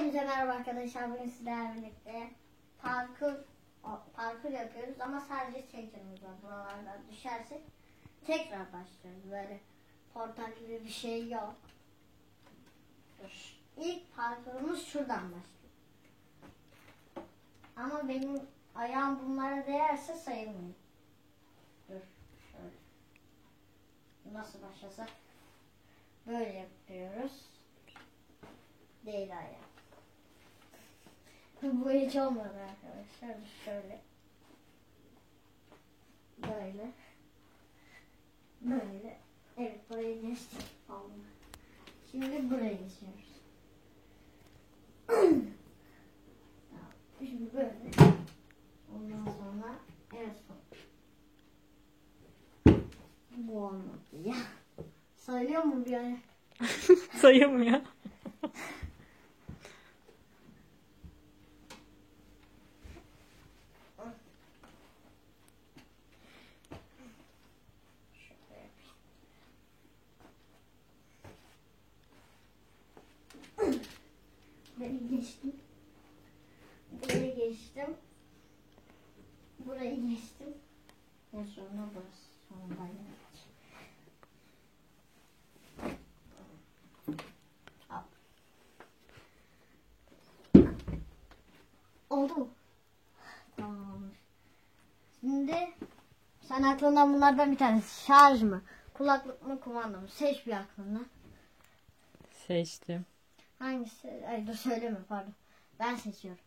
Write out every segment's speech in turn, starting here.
Hepinize merhaba arkadaşlar. Bugün sizlerle birlikte parkur yapıyoruz ama sadece tek canımız var. Buralardan düşersek tekrar başlıyoruz. Böyle portal gibi bir şey yok. İlk parkurumuz şuradan başlıyor. Ama benim ayağım bunlara değerse sayılmıyor. Dur şöyle. Nasıl başlasak? Böyle yapıyoruz. Değil ayağı. Bu hiç olmadı arkadaşlar. Şöyle. Böyle. Böyle. Evet, burayı geçtik. Şimdi buraya geçiyoruz. Şimdi böyle. Ondan sonra evet. Bu olmadı ya. Sayılıyor mu bir ayak? Sayılmıyor. Burayı geçtim. Burayı geçtim. Burayı geçtim. Ve sonra burası. Sonra buraya oldu mu? Tamam. Şimdi sen aklından bunlardan bir tanesi. Şarj mı? Kulaklık mı? Kumanda mı? Seç bir aklından. Seçtim. Hangisi? Ay dur söyleme pardon. Ben seçiyorum.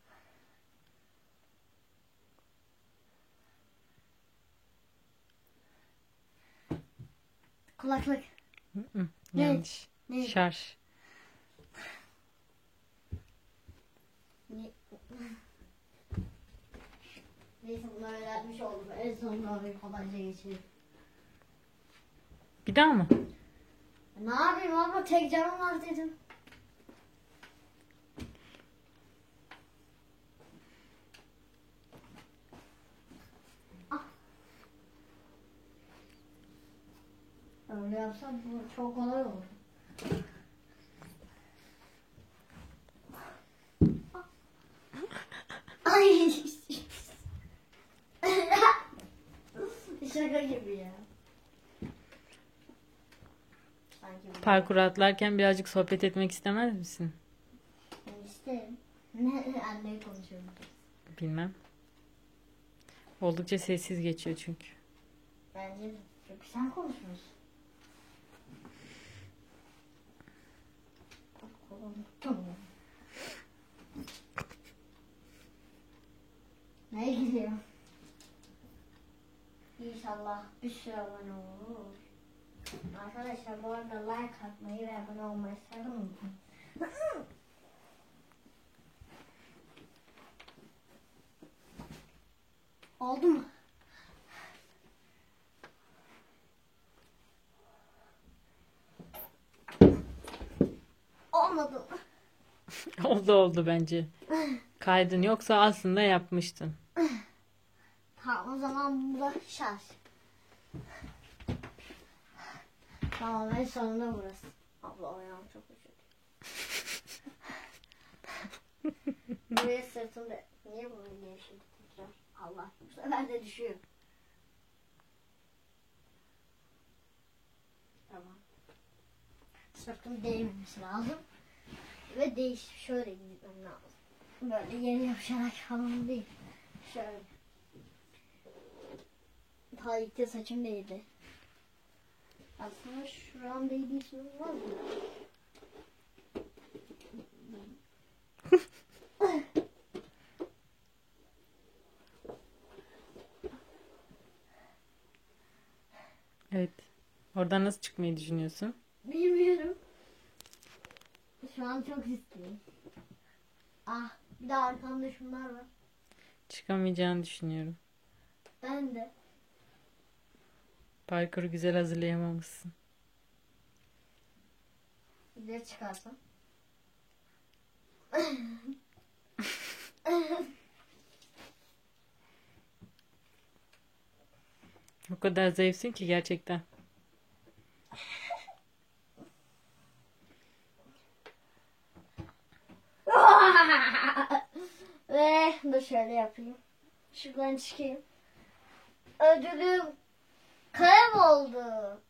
Kulaklık. Yanlış. Ne? Şarj. Neyse bunu öğrenmiş oldum. En sonunda bir kolayca geçeyim. Bir daha mı? Ne yapayım ama tek canım var dedim. Öyle yapsam bu çok kolay olur. Ay. Şaka gibi ya. Parkur atlarken birazcık sohbet etmek istemez misin? İsterim. Ne anneyi konuşuyorum. Bilmem. Oldukça sessiz geçiyor çünkü. Bence de. Çünkü sen konuşmuyorsun. Tamam. Ne gidiyor? İnşallah bir sürü abone olur. Arkadaşlar bu arada like atmayı ve abone olmayı sakın unutmayın. Oldu mu? Olmadı mı? Oldu bence. Kaydın yoksa aslında yapmıştın. Tamam o zaman bu da şarj. Tamam en sonunda burası. Abla ayağım çok üşüdü. Buraya sırtımda. Niye bunu gevşedi tekrar? Allah bu sefer de düşüyor. Tamam. Sırtım değmemesi lazım. Ve şöyle gitmem lazım. Böyle yere yapışarak falan değil. Şöyle. Daha ilk de saçım değdi. Aslında şuram değdiği için olmaz mı? Evet. Oradan nasıl çıkmayı düşünüyorsun? Bilmiyorum. Şu an çok istedim. Ah, bir de arkamda şunlar var. Çıkamayacağını düşünüyorum. Ben de. Parkuru güzel hazırlayamamışsın. Bir de çıkarsam. O kadar zayıfsın ki gerçekten. Ve dur şöyle yapayım. Şuradan çıkayım. Ödülüm kayboldu.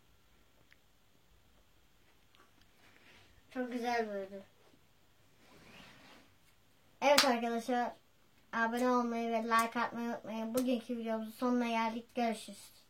Çok güzel bir ödül. Evet arkadaşlar. Abone olmayı ve like atmayı unutmayın. Bugünkü videomuzun sonuna geldik. Görüşürüz.